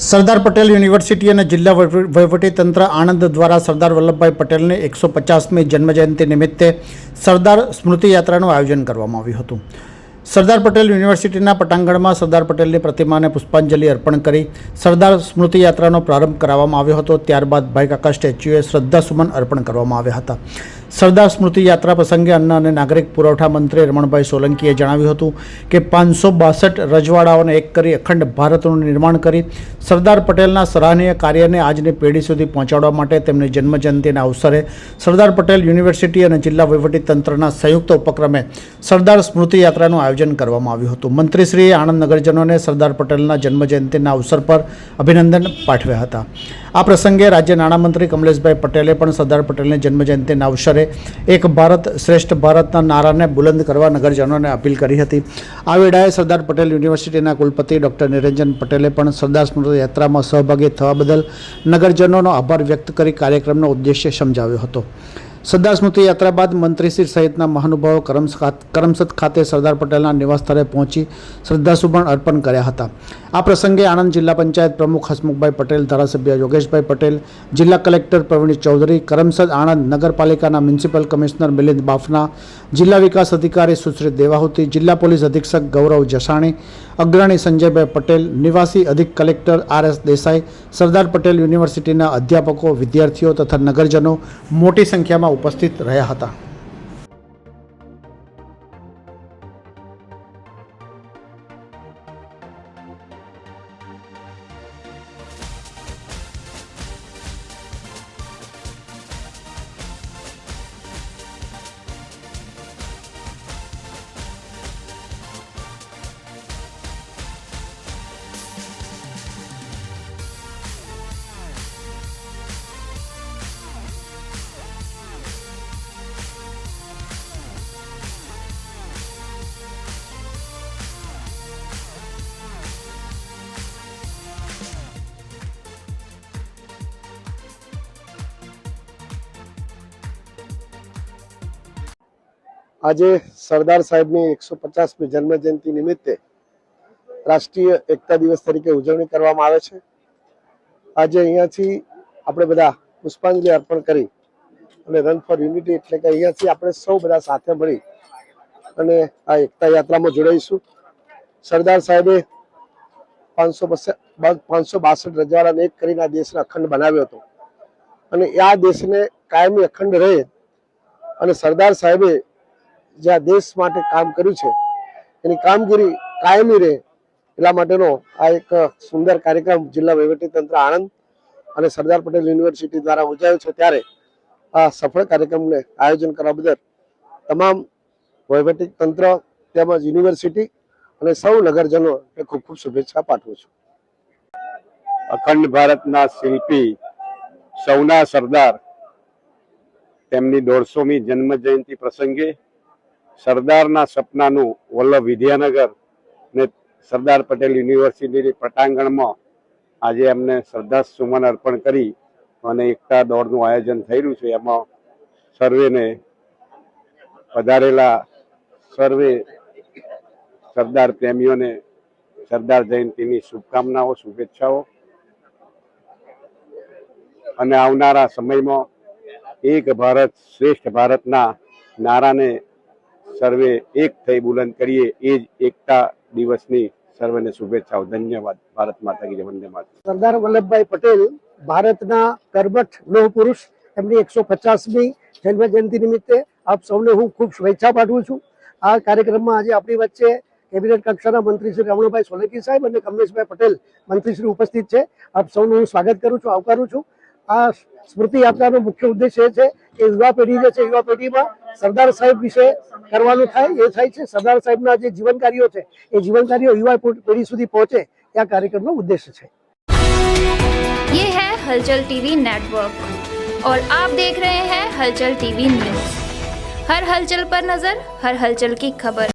Sardar Patel university અને જિલ્લા વહીવટીતંત્ર આણંદ દ્વારા સરદાર વલ્લભભાઈ પટેલની 150મી જન્મજયંતિ નિમિત્તે સરદાર સ્મૃતિ યાત્રાનું આયોજન કરવામાં આવ્યું હતું। સરદાર પટેલ યુનિવર્સિટીના પટાંગણમાં સરદાર પટેલની પ્રતિમાને પુષ્પાંજલિ અર્પણ કરી સરદાર સ્મૃતિ યાત્રાનો પ્રારંભ કરાવવામાં આવ્યો હતો। ત્યારબાદ ભાઈ કાકા સ્ટેચ્યુએ શ્રદ્ધાસુમન અર્પણ કરવામાં આવ્યા હતા। સરદાર સ્મૃતિ યાત્રા પ્રસંગે અન્ન અને નાગરિક પુરવઠા મંત્રી રમણભાઈ સોલંકીએ જણાવ્યું હતું કે 562 રજવાડાઓને એક કરી અખંડ ભારતનું નિર્માણ કરી સરદાર પટેલના સરાહનીય કાર્યને આજની પેઢી સુધી પહોંચાડવા માટે તેમની જન્મજયંતિના અવસરે સરદાર પટેલ યુનિવર્સિટી અને જિલ્લા વહીવટીતંત્રના સંયુક્ત ઉપક્રમે સરદાર સ્મૃતિ યાત્રાનું આયોજન કરવામાં આવ્યું હતું। મંત્રીશ્રીએ આણંદ નગરજનોને સરદાર પટેલના જન્મજયંતિના અવસર પર અભિનંદન પાઠવ્યા હતા। આ પ્રસંગે રાજ્ય નાણામંત્રી કમલેશભાઈ પટેલે પણ સરદાર પટેલની જન્મજયંતિના અવસરે એક ભારત શ્રેષ્ઠ ભારતના નારાને બુલંદ કરવા નગરજનોને અપીલ કરી હતી। આ વેળાએ સરદાર પટેલ યુનિવર્સિટીના કુલપતિ ડૉક્ટર નિરંજન પટેલે પણ સરદાર સ્મૃતિ યાત્રામાં સહભાગી થવા બદલ નગરજનોનો આભાર વ્યક્ત કરી કાર્યક્રમનો ઉદ્દેશ્ય સમજાવ્યો હતો। સરદાર સ્મૃતિ યાત્રા બાદ મંત્રીશ્રી સહિતના મહાનુભાવો કરમસદ ખાતે સરદાર પટેલના નિવાસ સ્થળે પહોંચી શ્રદ્ધાસુમન અર્પણ કર્યા હતા। આ પ્રસંગે આણંદ જિલ્લા પંચાયત પ્રમુખ હસમુખભાઈ પટેલ, ધારાસભ્ય યોગેશભાઈ પટેલ, જિલ્લા કલેક્ટર પ્રવીણ ચૌધરી, કરમસદ આણંદ નગરપાલિકાના મ્યુનિસિપલ કમિશનર મિલિંદ બાફના, જિલ્લા વિકાસ અધિકારી સુશ્રી દેવાહુતી, જિલ્લા પોલીસ અધિક્ષક ગૌરવ જસાણી, અગ્રણી સંજયભાઈ પટેલ, નિવાસી અધિક કલેક્ટર RS દેસાઈ, સરદાર પટેલ યુનિવર્સિટીના અધ્યાપકો, વિદ્યાર્થીઓ તથા નગરજનો મોટી સંખ્યામાં ઉપસ્થિત રહ્યા હતા। આજે સરદાર સાહેબની 150મી જન્મજયંતિ નિમિત્તે રાષ્ટ્રીય એકતા દિવસ તરીકે ઉજવણી કરવામાં આવે છે। આજે અહીંયાથી આપણે બધા પુષ્પાંજલિ અર્પણ કરી અને રન ફોર યુનિટી એટલે કે અહીંયાથી આપણે સૌ બધા સાથે મળી અને આ એકતા યાત્રામાં જોડાઈશું। સરદાર સાહેબે 562 રજવાડાને એક કરીને આ દેશને અખંડ બનાવ્યો હતો અને આ દેશને કાયમી અખંડ રહે અને સરદાર સાહેબે જ્યાં દેશ માટે કામ કર્યું છે એની કામગીરી કાયમી રહે એટલા માટેનો આ એક સુંદર કાર્યક્રમ જિલ્લા વહીવટીતંત્ર આણંદ અને સરદાર પટેલ યુનિવર્સિટી દ્વારા ઉજવાયો છે। ત્યારે આ સફળ કાર્યક્રમને આયોજન કરવા બદલ તમામ વહીવટીતંત્ર તેમજ યુનિવર્સિટી અને સૌ નગરજનો ખૂબ ખૂબ શુભેચ્છા પાઠવું છું। અખંડ ભારતના શિલ્પી સૌના સરદાર તેમની 150મી જન્મ જયંતિ પ્રસંગે સરદારના સપનાનું વલ્લભ વિદ્યાનગર ને સરદાર પટેલ યુનિવર્સિટીની પટાંગણમાં આજે એમને શ્રદ્ધાસુમન અર્પણ કરી અને એકતા દોડનું આયોજન થઈ રહ્યું છે। એમાં સર્વેને પધારેલા સર્વે સરદાર પ્રેમીઓને સરદાર જયંતિની શુભકામનાઓ, શુભેચ્છાઓ અને આવનારા સમયમાં એક ભારત શ્રેષ્ઠ ભારતના નારાને સર્વે એક થઈ બુલંદ કરીએ એ જ એકતા દિવસની સર્વેને શુભેચ્છાઓ। ધન્યવાદ। ભારત માતા કી જય, વંદે માતરમ। સરદાર વલ્લભભાઈ પટેલ ભારતના કર્મઠ લોહ પુરુષ, એમની 150મી જન્મજયંતિ નિમિત્તે આપ સૌને હું ખૂબ શુભેચ્છા પાઠવું છું। આ કાર્યક્રમમાં આજે આપણી વચ્ચે કેબિનેટ કક્ષાના મંત્રી શ્રી રમણભાઈ સોલંકી સાહેબ અને કમલેશભાઈ પટેલ મંત્રીશ્રી ઉપસ્થિત છે। આપ સૌનું હું સ્વાગત કરું છું, આવકારું છું। આ સ્મૃતિ યાત્રાનો મુખ્ય ઉદ્દેશ એ છે કે યુવા પેઢી જે છે, યુવા પેઢીમાં સરદાર સાહેબ વિશે કરવાનું થાય એ થાય છે। સરદાર સાહેબના જે જીવન કાર્યો છે એ જીવન કાર્યો યુવા પેઢી સુધી પહોંચે એ આ કાર્યક્રમનો ઉદ્દેશ છે। ये है हलचल टीवी नेटवर्क और आप देख रहे हैं हलचल टीवी न्यूज। हर हलचल पर नजर, हर हलचल की खबर।